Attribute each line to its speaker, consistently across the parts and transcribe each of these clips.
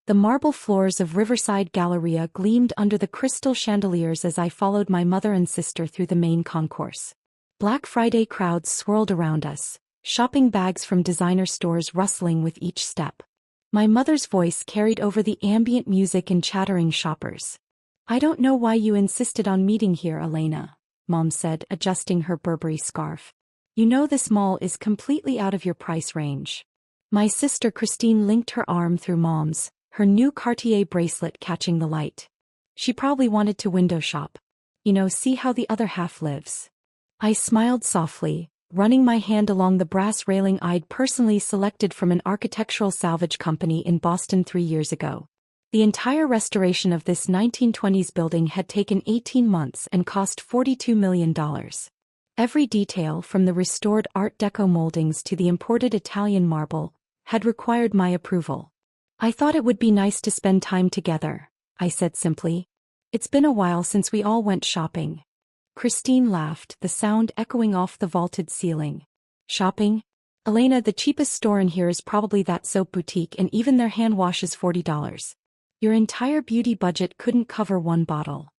Speaker 1: The marble floors of Riverside Galleria gleamed under the crystal chandeliers as I followed my mother and sister through the main concourse. Black Friday crowds swirled around us, shopping bags from designer stores rustling with each step. My mother's voice carried over the ambient music and chattering shoppers. "I don't know why you insisted on meeting here, Elena," Mom said, adjusting her Burberry scarf. "You know this mall is completely out of your price range." My sister Christine linked her arm through Mom's, her new Cartier bracelet catching the light. "She probably wanted to window shop. See how the other half lives." I smiled softly, running my hand along the brass railing I'd personally selected from an architectural salvage company in Boston 3 years ago. The entire restoration of this 1920s building had taken 18 months and cost $42 million. Every detail, from the restored Art Deco moldings to the imported Italian marble, had required my approval. "I thought it would be nice to spend time together," I said simply. "It's been a while since we all went shopping." Christine laughed, the sound echoing off the vaulted ceiling. "Shopping? Elena, the cheapest store in here is probably that soap boutique, and even their hand wash is $40. Your entire beauty budget couldn't cover one bottle."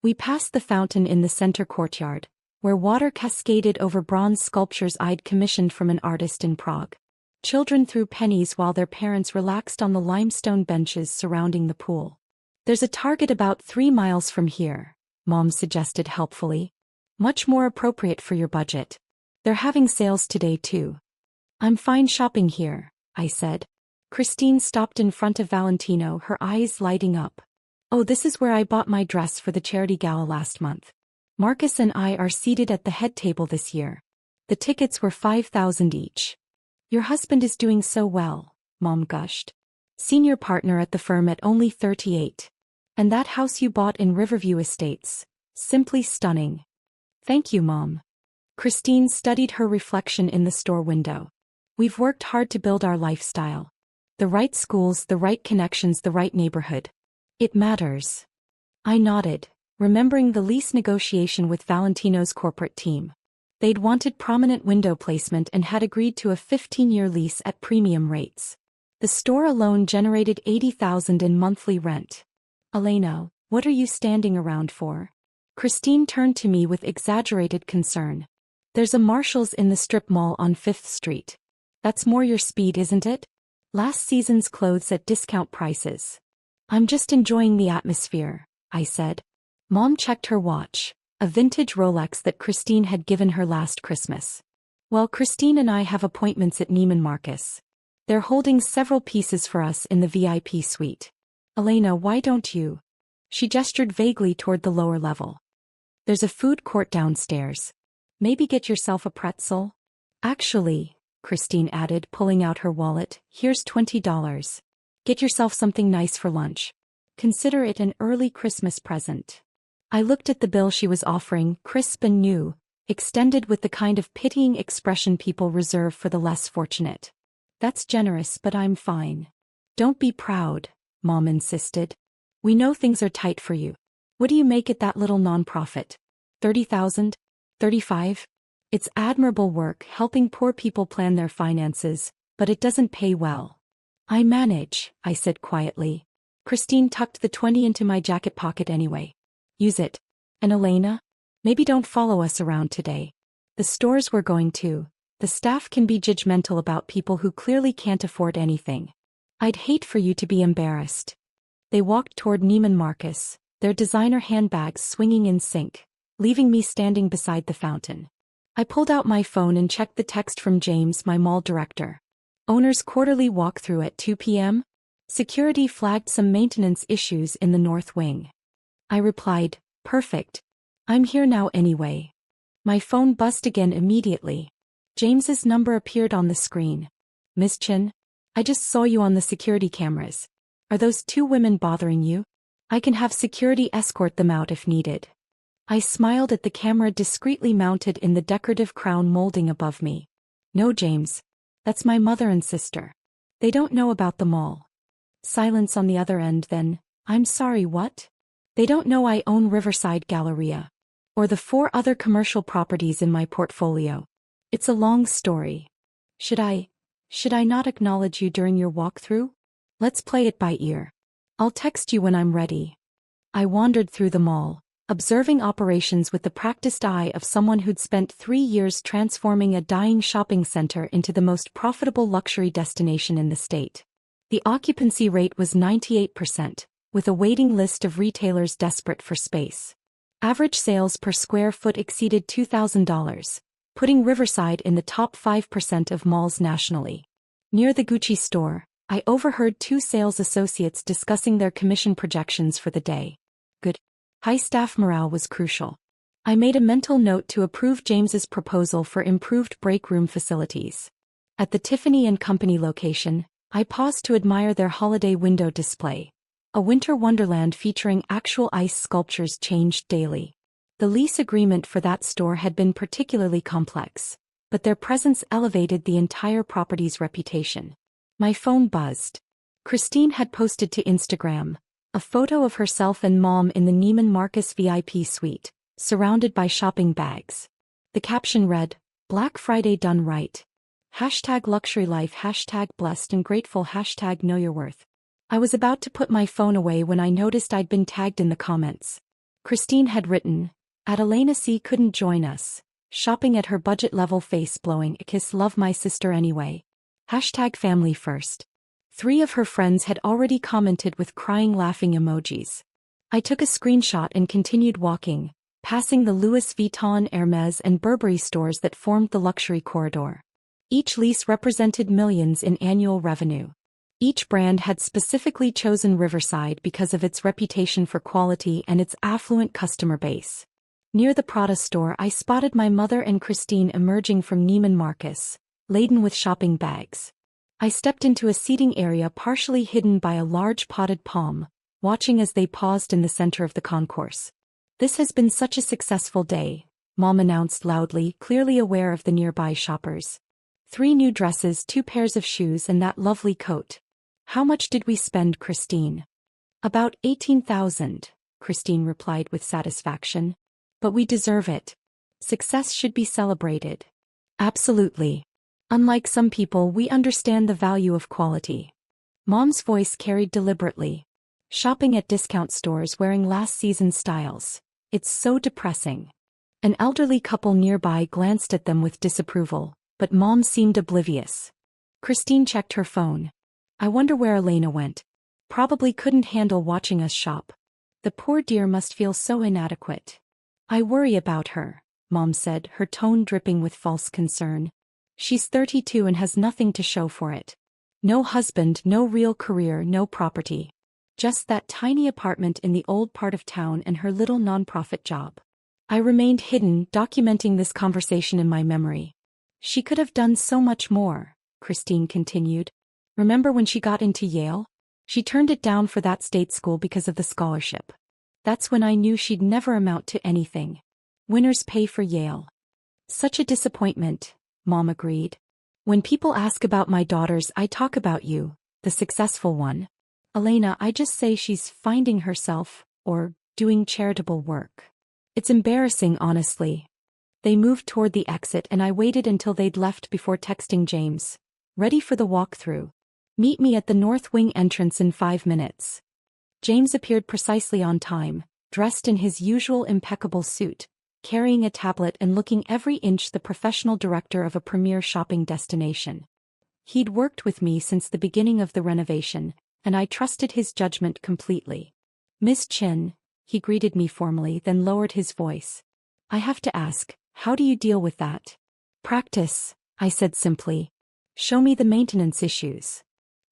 Speaker 1: We passed the fountain in the center courtyard, where water cascaded over bronze sculptures I'd commissioned from an artist in Prague. Children threw pennies while their parents relaxed on the limestone benches surrounding the pool. "There's a Target about 3 miles from here," Mom suggested helpfully. "Much more appropriate for your budget. They're having sales today too." "I'm fine shopping here," I said. Christine stopped in front of Valentino, her eyes lighting up. "Oh, this is where I bought my dress for the charity gala last month. Marcus and I are seated at the head table this year. The tickets were $5,000 each." "Your husband is doing so well," Mom gushed. "Senior partner at the firm at only 38. And that house you bought in Riverview Estates, simply stunning." "Thank you, Mom." Christine studied her reflection in the store window. "We've worked hard to build our lifestyle. The right schools, the right connections, the right neighborhood. It matters." I nodded, remembering the lease negotiation with Valentino's corporate team. They'd wanted prominent window placement and had agreed to a 15-year lease at premium rates. The store alone generated $80,000 in monthly rent. "Elena, what are you standing around for?" Christine turned to me with exaggerated concern. "There's a Marshall's in the strip mall on 5th Street. That's more your speed, isn't it? Last season's clothes at discount prices." "I'm just enjoying the atmosphere," I said. Mom checked her watch, a vintage Rolex that Christine had given her last Christmas. "Well, Christine and I have appointments at Neiman Marcus. They're holding several pieces for us in the VIP suite. Elena, why don't you?" She gestured vaguely toward the lower level. "There's a food court downstairs. Maybe get yourself a pretzel?" "Actually," Christine added, pulling out her wallet, "here's $20. Get yourself something nice for lunch. Consider it an early Christmas present." I looked at the bill she was offering, crisp and new, extended with the kind of pitying expression people reserve for the less fortunate. "That's generous, but I'm fine." "Don't be proud," Mom insisted. "We know things are tight for you. What do you make at that little nonprofit? 30,000? 35? It's admirable work helping poor people plan their finances, but it doesn't pay well." "I manage," I said quietly. Christine tucked the 20 into my jacket pocket anyway. "Use it. And Elena? Maybe don't follow us around today. The stores we're going to, the staff can be judgmental about people who clearly can't afford anything. I'd hate for you to be embarrassed." They walked toward Neiman Marcus, their designer handbags swinging in sync, leaving me standing beside the fountain. I pulled out my phone and checked the text from James, my mall director. "Owner's quarterly walkthrough at 2 p.m. Security flagged some maintenance issues in the north wing." I replied, "Perfect. I'm here now anyway." My phone buzzed again immediately. James's number appeared on the screen. "Miss Chin? I just saw you on the security cameras. Are those 2 women bothering you? I can have security escort them out if needed." I smiled at the camera discreetly mounted in the decorative crown molding above me. "No, James. That's my mother and sister. They don't know about the mall." Silence on the other end then. "I'm sorry, what?" "They don't know I own Riverside Galleria. Or the 4 other commercial properties in my portfolio. It's a long story. Should I not acknowledge you during your walkthrough? Let's play it by ear." I'll text you when I'm ready. I wandered through the mall, observing operations with the practiced eye of someone who'd spent 3 years transforming a dying shopping center into the most profitable luxury destination in the state. The occupancy rate was 98%, with a waiting list of retailers desperate for space. Average sales per square foot exceeded $2,000, putting Riverside in the top 5% of malls nationally. Near the Gucci store, I overheard two sales associates discussing their commission projections for the day. Good. High staff morale was crucial. I made a mental note to approve James's proposal for improved break room facilities. At the Tiffany & Company location, I paused to admire their holiday window display. A winter wonderland featuring actual ice sculptures changed daily. The lease agreement for that store had been particularly complex, but their presence elevated the entire property's reputation. My phone buzzed. Christine had posted to Instagram a photo of herself and Mom in the Neiman Marcus VIP suite, surrounded by shopping bags. The caption read, "Black Friday done right. #luxury life, #blessed and grateful, #know your worth." I was about to put my phone away when I noticed I'd been tagged in the comments. Christine had written, "Adelena C. couldn't join us. Shopping at her budget level, face blowing, a kiss, love my sister anyway. #family first." 3 of her friends had already commented with crying laughing emojis. I took a screenshot and continued walking, passing the Louis Vuitton, Hermès and Burberry stores that formed the luxury corridor. Each lease represented millions in annual revenue. Each brand had specifically chosen Riverside because of its reputation for quality and its affluent customer base. Near the Prada store, I spotted my mother and Christine emerging from Neiman Marcus, laden with shopping bags. I stepped into a seating area partially hidden by a large potted palm, watching as they paused in the center of the concourse. "This has been such a successful day," Mom announced loudly, clearly aware of the nearby shoppers. 3 new dresses, 2 pairs of shoes and that lovely coat. "How much did we spend, Christine?" "About 18,000, Christine replied with satisfaction. "But we deserve it. Success should be celebrated." "Absolutely. Unlike some people, we understand the value of quality." Mom's voice carried deliberately. "Shopping at discount stores wearing last season's styles. It's so depressing." An elderly couple nearby glanced at them with disapproval, but Mom seemed oblivious. Christine checked her phone. "I wonder where Elena went. Probably couldn't handle watching us shop. The poor dear must feel so inadequate." "I worry about her," Mom said, her tone dripping with false concern. "She's 32 and has nothing to show for it. No husband, no real career, no property. Just that tiny apartment in the old part of town and her little nonprofit job." I remained hidden, documenting this conversation in my memory. "She could have done so much more," Christine continued. "Remember when she got into Yale? She turned it down for that state school because of the scholarship. That's when I knew she'd never amount to anything. Winners pay for Yale." "Such a disappointment," Mom agreed. "When people ask about my daughters, I talk about you, the successful one. Elena, I just say she's finding herself, or doing charitable work. It's embarrassing, honestly." They moved toward the exit and I waited until they'd left before texting James. "Ready for the walkthrough. Meet me at the North Wing entrance in 5 minutes." James appeared precisely on time, dressed in his usual impeccable suit, carrying a tablet and looking every inch the professional director of a premier shopping destination. He'd worked with me since the beginning of the renovation, and I trusted his judgment completely. "Miss Chin," he greeted me formally, then lowered his voice. "I have to ask, how do you deal with that?" "Practice," I said simply. "Show me the maintenance issues."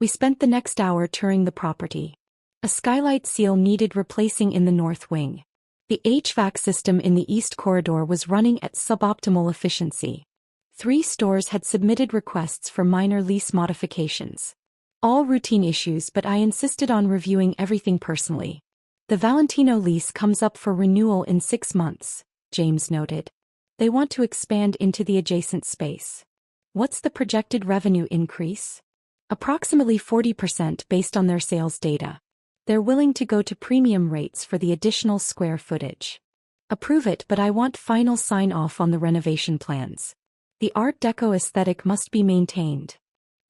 Speaker 1: We spent the next hour touring the property. A skylight seal needed replacing in the north wing. The HVAC system in the east corridor was running at suboptimal efficiency. 3 stores had submitted requests for minor lease modifications. All routine issues, but I insisted on reviewing everything personally. "The Valentino lease comes up for renewal in 6 months, James noted. "They want to expand into the adjacent space." "What's the projected revenue increase?" "Approximately 40% based on their sales data. They're willing to go to premium rates for the additional square footage." "Approve it, but I want final sign-off on the renovation plans. The Art Deco aesthetic must be maintained."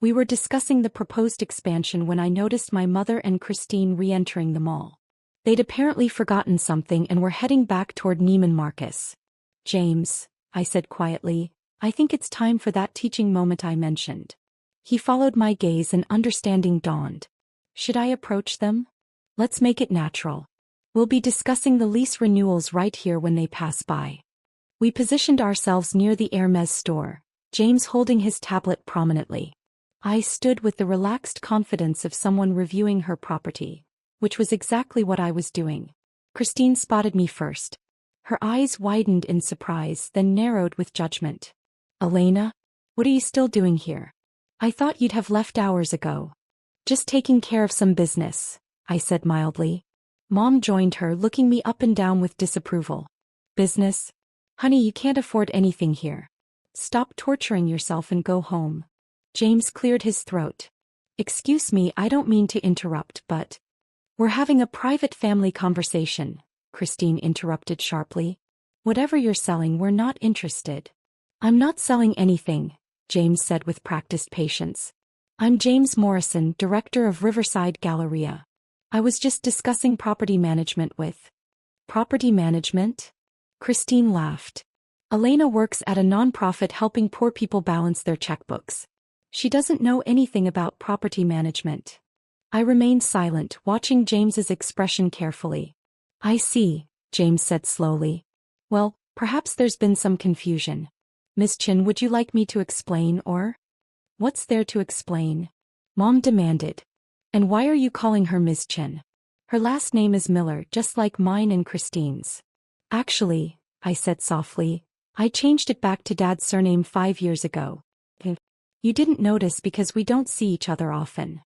Speaker 1: We were discussing the proposed expansion when I noticed my mother and Christine re-entering the mall. They'd apparently forgotten something and were heading back toward Neiman Marcus. "James," I said quietly, "I think it's time for that teaching moment I mentioned." He followed my gaze and understanding dawned. "Should I approach them? Let's make it natural. We'll be discussing the lease renewals right here when they pass by." We positioned ourselves near the Hermes store, James holding his tablet prominently. I stood with the relaxed confidence of someone reviewing her property, which was exactly what I was doing. Christine spotted me first. Her eyes widened in surprise, then narrowed with judgment. "Elena? What are you still doing here? I thought you'd have left hours ago." "Just taking care of some business," I said mildly. Mom joined her, looking me up and down with disapproval. "Business? Honey, you can't afford anything here. Stop torturing yourself and go home." James cleared his throat. "Excuse me, I don't mean to interrupt, but—" "We're having a private family conversation," Christine interrupted sharply. "Whatever you're selling, we're not interested." "I'm not selling anything," James said with practiced patience. "I'm James Morrison, director of Riverside Galleria. I was just discussing property management with—" "Property management?" Christine laughed. "Elena works at a nonprofit helping poor people balance their checkbooks. She doesn't know anything about property management." I remained silent, watching James's expression carefully. "I see," James said slowly. "Well, perhaps there's been some confusion. Miss Chin, would you like me to explain or—" "What's there to explain?" Mom demanded. "And why are you calling her Ms. Chin? Her last name is Miller, just like mine and Christine's." "Actually," I said softly, "I changed it back to Dad's surname 5 years ago. You didn't notice because we don't see each other often."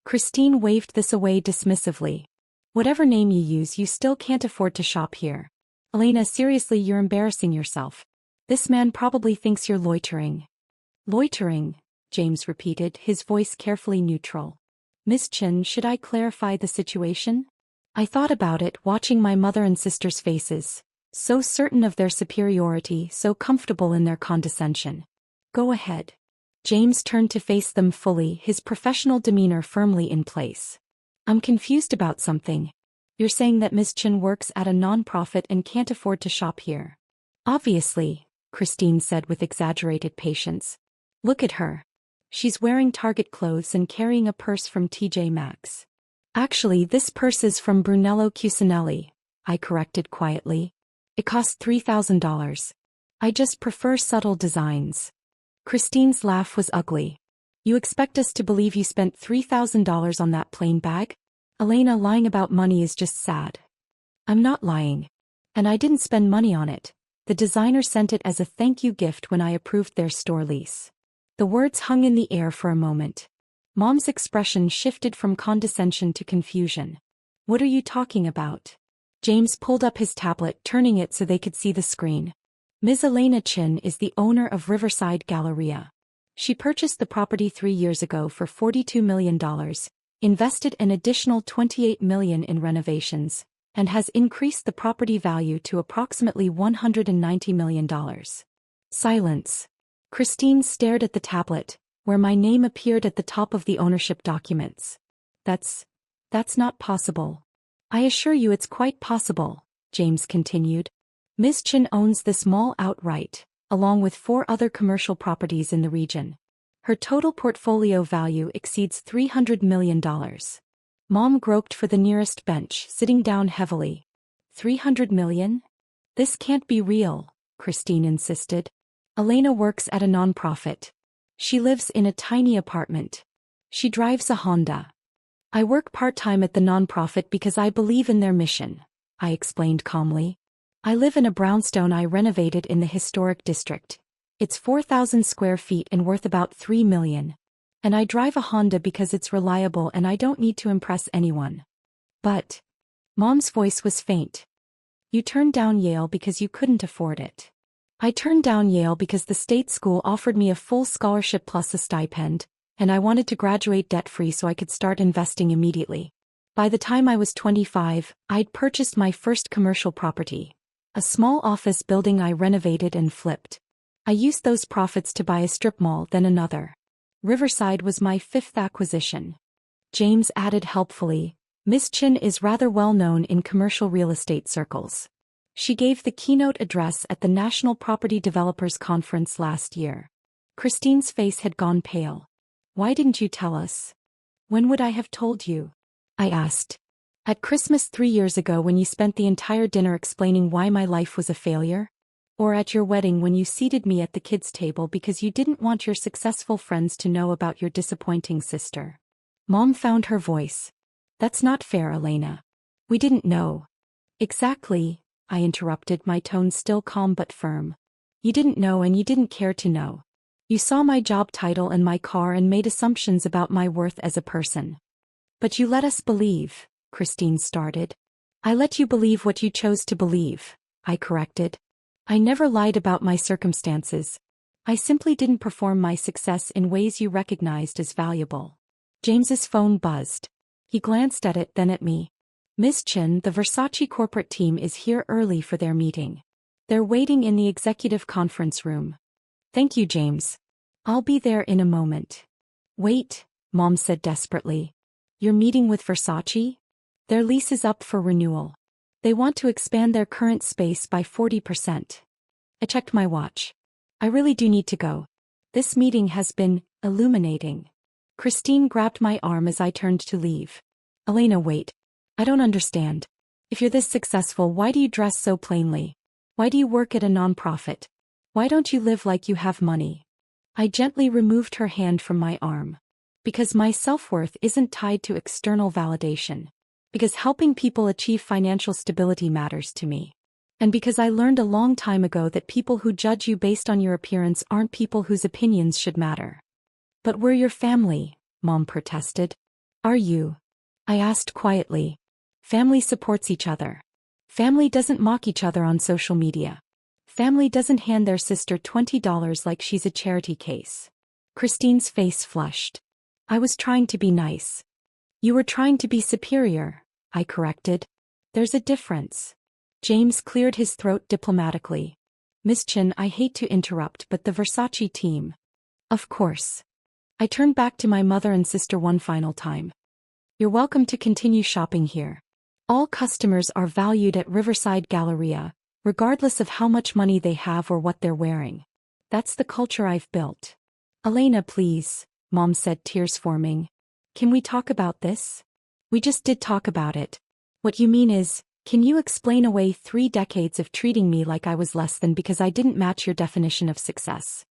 Speaker 1: Christine waved this away dismissively. "Whatever name you use, you still can't afford to shop here. Elena, seriously, you're embarrassing yourself. This man probably thinks you're loitering." "Loitering?" James repeated, his voice carefully neutral. "Miss Chin, should I clarify the situation?" I thought about it, watching my mother and sister's faces, so certain of their superiority, so comfortable in their condescension. "Go ahead." James turned to face them fully, his professional demeanor firmly in place. "I'm confused about something. You're saying that Ms. Chin works at a non-profit and can't afford to shop here?" "Obviously," Christine said with exaggerated patience. "Look at her. She's wearing Target clothes and carrying a purse from TJ Maxx." "Actually, this purse is from Brunello Cucinelli," I corrected quietly. "It costs $3,000. I just prefer subtle designs." Christine's laugh was ugly. "You expect us to believe you spent $3,000 on that plain bag? Elena, lying about money is just sad." "I'm not lying. And I didn't spend money on it. The designer sent it as a thank you gift when I approved their store lease." The words hung in the air for a moment. Mom's expression shifted from condescension to confusion. "What are you talking about?" James pulled up his tablet, turning it so they could see the screen. "Ms. Elena Chin is the owner of Riverside Galleria. She purchased the property 3 years ago for $42 million, invested an additional $28 million in renovations, and has increased the property value to approximately $190 million. Silence. Christine stared at the tablet, where my name appeared at the top of the ownership documents. That's not possible." "I assure you it's quite possible," James continued. "Ms. Chin owns this mall outright, along with 4 other commercial properties in the region. Her total portfolio value exceeds $300 million. Mom groped for the nearest bench, sitting down heavily. $300 million? This can't be real, Christine insisted. Elena works at a nonprofit. She lives in a tiny apartment. She drives a Honda. I work part-time at the nonprofit because I believe in their mission, I explained calmly. I live in a brownstone I renovated in the historic district. It's 4,000 square feet and worth about $3 million. And I drive a Honda because it's reliable and I don't need to impress anyone. But Mom's voice was faint. You turned down Yale because you couldn't afford it. I turned down Yale because the state school offered me a full scholarship plus a stipend, and I wanted to graduate debt-free so I could start investing immediately. By the time I was 25, I'd purchased my first commercial property. A small office building I renovated and flipped. I used those profits to buy a strip mall, then another. Riverside was my fifth acquisition. James added helpfully. Miss Chin is rather well known in commercial real estate circles. She gave the keynote address at the National Property Developers Conference last year. Christine's face had gone pale. Why didn't you tell us? When would I have told you? I asked. At Christmas 3 years ago when you spent the entire dinner explaining why my life was a failure? Or at your wedding when you seated me at the kids' table because you didn't want your successful friends to know about your disappointing sister? Mom found her voice. That's not fair, Elena. We didn't know. Exactly, I interrupted, my tone still calm but firm. You didn't know and you didn't care to know. You saw my job title and my car and made assumptions about my worth as a person. But you let us believe, Christine started. I let you believe what you chose to believe, I corrected. I never lied about my circumstances. I simply didn't perform my success in ways you recognized as valuable. James's phone buzzed. He glanced at it, then at me. Miss Chin, the Versace corporate team is here early for their meeting. They're waiting in the executive conference room. Thank you, James. I'll be there in a moment. Wait, Mom said desperately. You're meeting with Versace? Their lease is up for renewal. They want to expand their current space by 40%. I checked my watch. I really do need to go. This meeting has been illuminating. Christine grabbed my arm as I turned to leave. Elena, wait. I don't understand. If you're this successful, why do you dress so plainly? Why do you work at a nonprofit? Why don't you live like you have money? I gently removed her hand from my arm. Because my self-worth isn't tied to external validation. Because helping people achieve financial stability matters to me. And because I learned a long time ago that people who judge you based on your appearance aren't people whose opinions should matter. But we're your family, Mom protested. Are you? I asked quietly. Family supports each other. Family doesn't mock each other on social media. Family doesn't hand their sister $20 like she's a charity case. Christine's face flushed. I was trying to be nice. You were trying to be superior, I corrected. There's a difference. James cleared his throat diplomatically. Miss Chin, I hate to interrupt, but the Versace team. Of course. I turned back to my mother and sister one final time. You're welcome to continue shopping here. All customers are valued at Riverside Galleria, regardless of how much money they have or what they're wearing. That's the culture I've built. Elena, please, Mom said, tears forming. Can we talk about this? We just did talk about it. What you mean is, can you explain away 3 decades of treating me like I was less than because I didn't match your definition of success?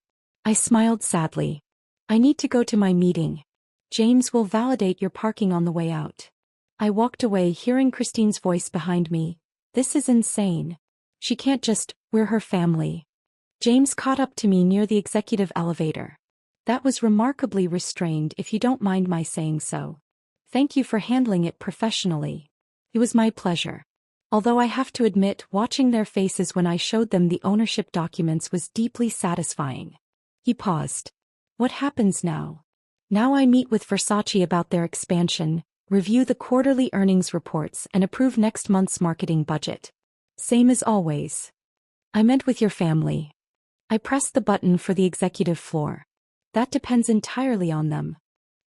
Speaker 1: I smiled sadly. I need to go to my meeting. James will validate your parking on the way out. I walked away, hearing Christine's voice behind me. This is insane. She can't just, we're her family. James caught up to me near the executive elevator. That was remarkably restrained, if you don't mind my saying so. Thank you for handling it professionally. It was my pleasure. Although I have to admit, watching their faces when I showed them the ownership documents was deeply satisfying. He paused. What happens now? Now I meet with Versace about their expansion, review the quarterly earnings reports and approve next month's marketing budget. Same as always. I meant with your family. I pressed the button for the executive floor. That depends entirely on them.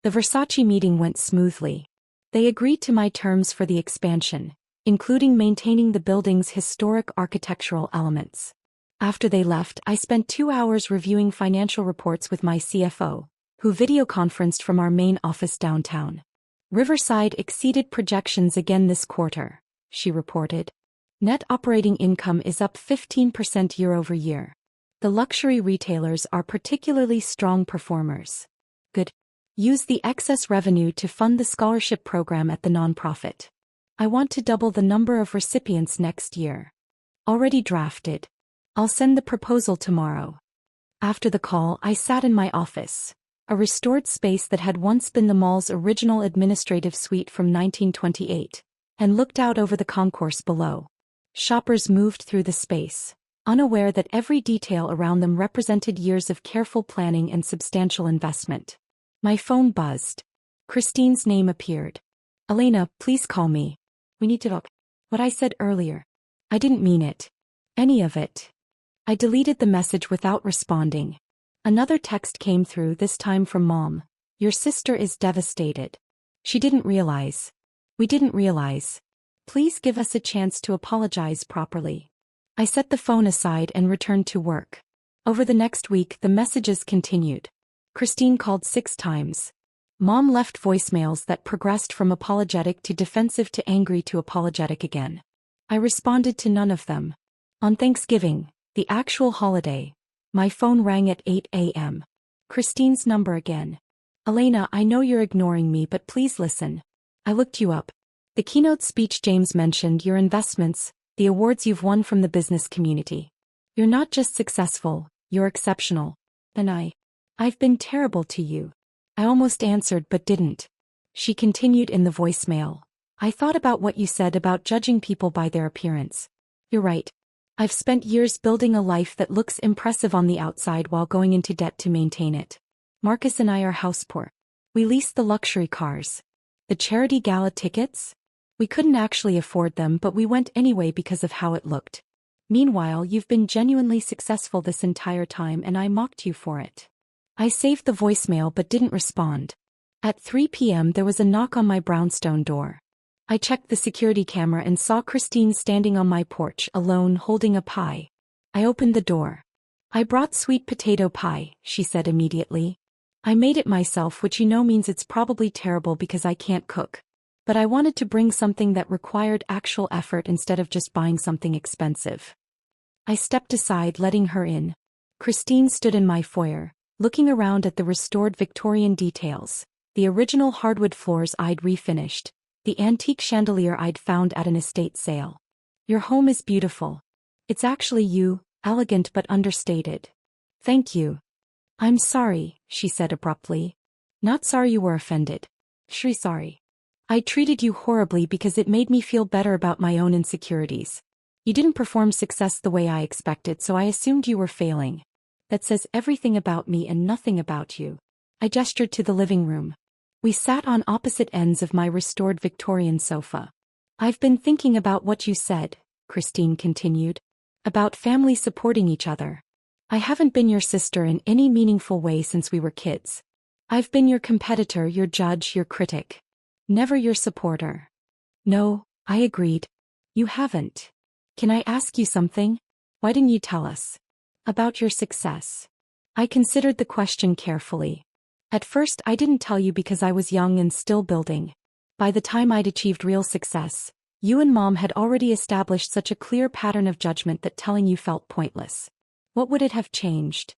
Speaker 1: The Versace meeting went smoothly. They agreed to my terms for the expansion, including maintaining the building's historic architectural elements. After they left, I spent 2 hours reviewing financial reports with my CFO, who videoconferenced from our main office downtown. Riverside exceeded projections again this quarter, she reported. Net operating income is up 15% year-over-year. The luxury retailers are particularly strong performers. Good. Use the excess revenue to fund the scholarship program at the nonprofit. I want to double the number of recipients next year. Already drafted. I'll send the proposal tomorrow. After the call, I sat in my office, a restored space that had once been the mall's original administrative suite from 1928, and looked out over the concourse below. Shoppers moved through the space, unaware that every detail around them represented years of careful planning and substantial investment. My phone buzzed. Christine's name appeared. Elena, please call me. We need to talk. What I said earlier. I didn't mean it. Any of it. I deleted the message without responding. Another text came through, this time from Mom. Your sister is devastated. She didn't realize. We didn't realize. Please give us a chance to apologize properly. I set the phone aside and returned to work. Over the next week, the messages continued. Christine called 6 times. Mom left voicemails that progressed from apologetic to defensive to angry to apologetic again. I responded to none of them. On Thanksgiving, the actual holiday, my phone rang at 8 a.m. Christine's number again. Elena, I know you're ignoring me, but please listen. I looked you up. The keynote speech James mentioned your investments, the awards you've won from the business community. You're not just successful, you're exceptional. And I've been terrible to you. I almost answered but didn't. She continued in the voicemail. I thought about what you said about judging people by their appearance. You're right. I've spent years building a life that looks impressive on the outside while going into debt to maintain it. Marcus and I are house poor. We leased the luxury cars. The charity gala tickets? We couldn't actually afford them, but we went anyway because of how it looked. Meanwhile, you've been genuinely successful this entire time and I mocked you for it. I saved the voicemail but didn't respond. At 3 p.m. there was a knock on my brownstone door. I checked the security camera and saw Christine standing on my porch alone holding a pie. I opened the door. I brought sweet potato pie, she said immediately. I made it myself, which you know means it's probably terrible because I can't cook. But I wanted to bring something that required actual effort instead of just buying something expensive. I stepped aside, letting her in. Christine stood in my foyer, looking around at the restored Victorian details, the original hardwood floors I'd refinished, the antique chandelier I'd found at an estate sale. Your home is beautiful. It's actually you, elegant but understated. Thank you. I'm sorry, she said abruptly. Not sorry you were offended. Shri sorry. I treated you horribly because it made me feel better about my own insecurities. You didn't perform success the way I expected, so I assumed you were failing. That says everything about me and nothing about you. I gestured to the living room. We sat on opposite ends of my restored Victorian sofa. I've been thinking about what you said, Christine continued. About family supporting each other. I haven't been your sister in any meaningful way since we were kids. I've been your competitor, your judge, your critic. Never your supporter. No, I agreed. You haven't. Can I ask you something? Why didn't you tell us about your success? I considered the question carefully. At first I didn't tell you because I was young and still building. By the time I'd achieved real success, you and Mom had already established such a clear pattern of judgment that telling you felt pointless. What would it have changed?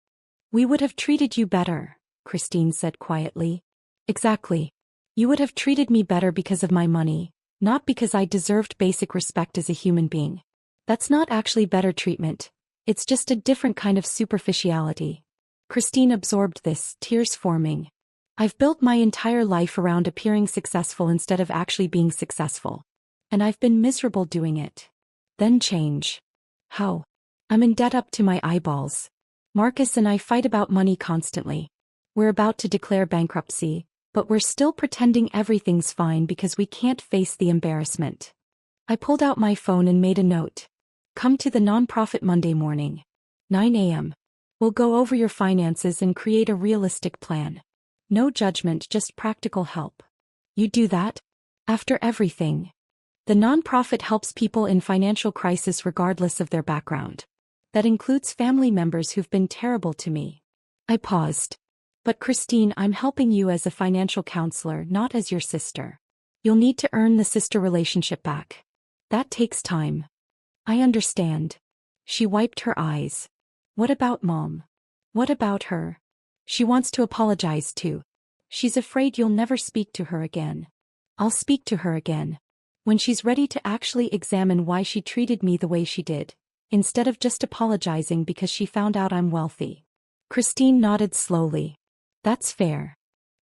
Speaker 1: We would have treated you better, Christine said quietly. Exactly. You would have treated me better because of my money, not because I deserved basic respect as a human being. That's not actually better treatment. It's just a different kind of superficiality. Christine absorbed this, tears forming. I've built my entire life around appearing successful instead of actually being successful. And I've been miserable doing it. Then change. How? I'm in debt up to my eyeballs. Marcus and I fight about money constantly. We're about to declare bankruptcy, but we're still pretending everything's fine because we can't face the embarrassment. I pulled out my phone and made a note. Come to the nonprofit Monday morning. 9 a.m. We'll go over your finances and create a realistic plan. No judgment, just practical help. You do that? After everything. The nonprofit helps people in financial crisis regardless of their background. That includes family members who've been terrible to me. I paused. But Christine, I'm helping you as a financial counselor, not as your sister. You'll need to earn the sister relationship back. That takes time. I understand. She wiped her eyes. What about Mom? What about her? She wants to apologize too. She's afraid you'll never speak to her again. I'll speak to her again. When she's ready to actually examine why she treated me the way she did, instead of just apologizing because she found out I'm wealthy. Christine nodded slowly. That's fair.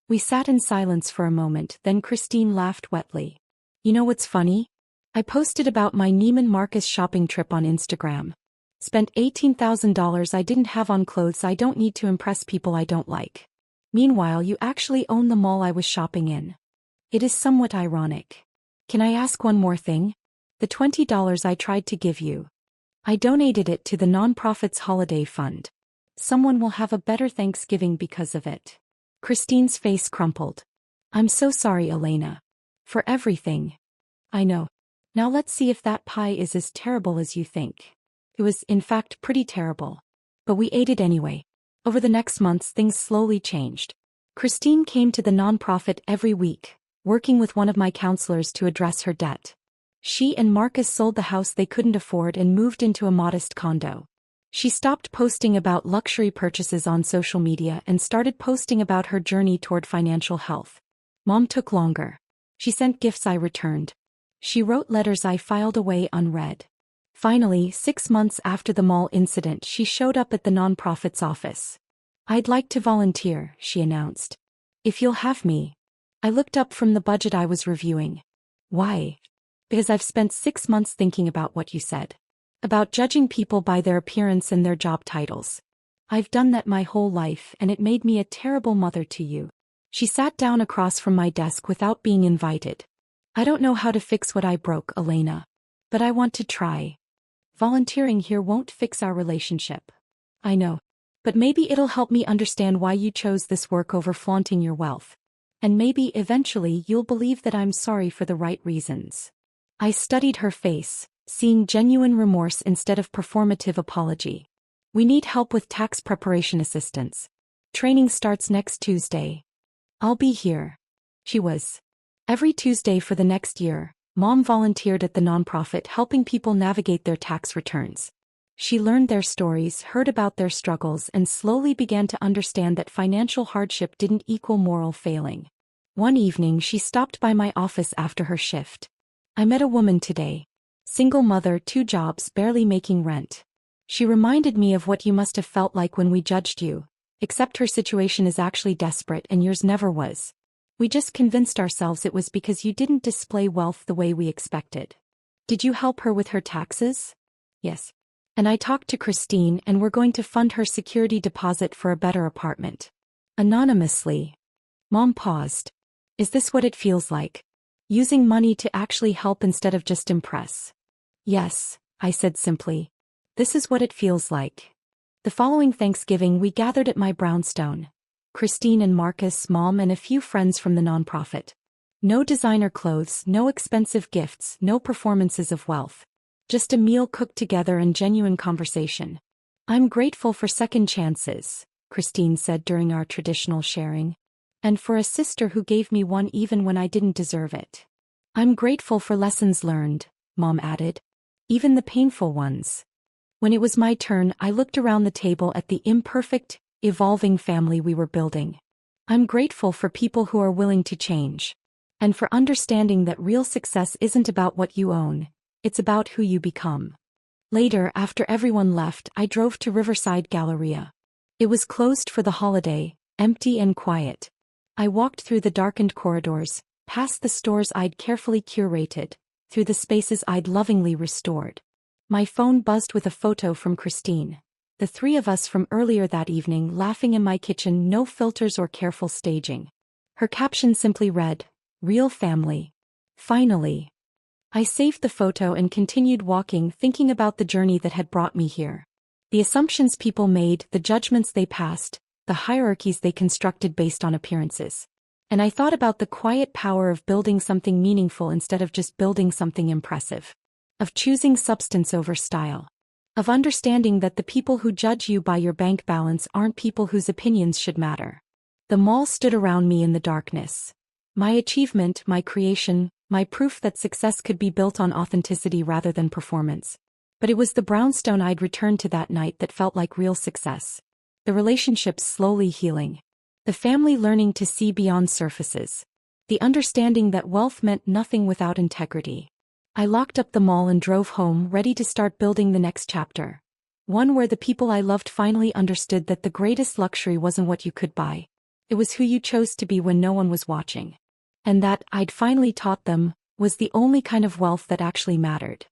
Speaker 1: We sat in silence for a moment, then Christine laughed wetly. You know what's funny? I posted about my Neiman Marcus shopping trip on Instagram. Spent $18,000 I didn't have on clothes I don't need to impress people I don't like. Meanwhile, you actually own the mall I was shopping in. It is somewhat ironic. Can I ask one more thing? The $20 I tried to give you. I donated it to the nonprofit's holiday fund. Someone will have a better Thanksgiving because of it. Christine's face crumpled. I'm so sorry, Elena. For everything. I know. Now let's see if that pie is as terrible as you think. It was, in fact, pretty terrible. But we ate it anyway. Over the next months, things slowly changed. Christine came to the nonprofit every week, working with one of my counselors to address her debt. She and Marcus sold the house they couldn't afford and moved into a modest condo. She stopped posting about luxury purchases on social media and started posting about her journey toward financial health. Mom took longer. She sent gifts I returned. She wrote letters I filed away unread. Finally, 6 months after the mall incident, she showed up at the nonprofit's office. I'd like to volunteer, she announced. If you'll have me. I looked up from the budget I was reviewing. Why? Because I've spent 6 months thinking about what you said. About judging people by their appearance and their job titles. I've done that my whole life, and it made me a terrible mother to you. She sat down across from my desk without being invited. I don't know how to fix what I broke, Elena. But I want to try. Volunteering here won't fix our relationship. I know. But maybe it'll help me understand why you chose this work over flaunting your wealth. And maybe eventually you'll believe that I'm sorry for the right reasons. I studied her face, seeing genuine remorse instead of performative apology. We need help with tax preparation assistance. Training starts next Tuesday. I'll be here. She was. Every Tuesday for the next year, Mom volunteered at the nonprofit helping people navigate their tax returns. She learned their stories, heard about their struggles, and slowly began to understand that financial hardship didn't equal moral failing. One evening she stopped by my office after her shift. I met a woman today. Single mother, 2 jobs, barely making rent. She reminded me of what you must have felt like when we judged you, except her situation is actually desperate and yours never was. We just convinced ourselves it was because you didn't display wealth the way we expected. Did you help her with her taxes? Yes. And I talked to Christine and we're going to fund her security deposit for a better apartment. Anonymously. Mom paused. Is this what it feels like? Using money to actually help instead of just impress? Yes, I said simply. This is what it feels like. The following Thanksgiving we gathered at my brownstone. Christine and Marcus, Mom, and a few friends from the nonprofit. No designer clothes, no expensive gifts, no performances of wealth. Just a meal cooked together and genuine conversation. I'm grateful for second chances, Christine said during our traditional sharing. And for a sister who gave me one even when I didn't deserve it. I'm grateful for lessons learned, Mom added. Even the painful ones. When it was my turn, I looked around the table at the imperfect, evolving family we were building. I'm grateful for people who are willing to change. And for understanding that real success isn't about what you own. It's about who you become. Later, after everyone left, I drove to Riverside Galleria. It was closed for the holiday, empty and quiet. I walked through the darkened corridors, past the stores I'd carefully curated, through the spaces I'd lovingly restored. My phone buzzed with a photo from Christine. The 3 of us from earlier that evening laughing in my kitchen, no filters or careful staging. Her caption simply read, "Real family." Finally. I saved the photo and continued walking, thinking about the journey that had brought me here. The assumptions people made, the judgments they passed, the hierarchies they constructed based on appearances. And I thought about the quiet power of building something meaningful instead of just building something impressive. Of choosing substance over style. Of understanding that the people who judge you by your bank balance aren't people whose opinions should matter. The mall stood around me in the darkness. My achievement, my creation, my proof that success could be built on authenticity rather than performance. But it was the brownstone I'd returned to that night that felt like real success. The relationships slowly healing. The family learning to see beyond surfaces. The understanding that wealth meant nothing without integrity. I locked up the mall and drove home, ready to start building the next chapter. One where the people I loved finally understood that the greatest luxury wasn't what you could buy. It was who you chose to be when no one was watching. And that, I'd finally taught them, was the only kind of wealth that actually mattered.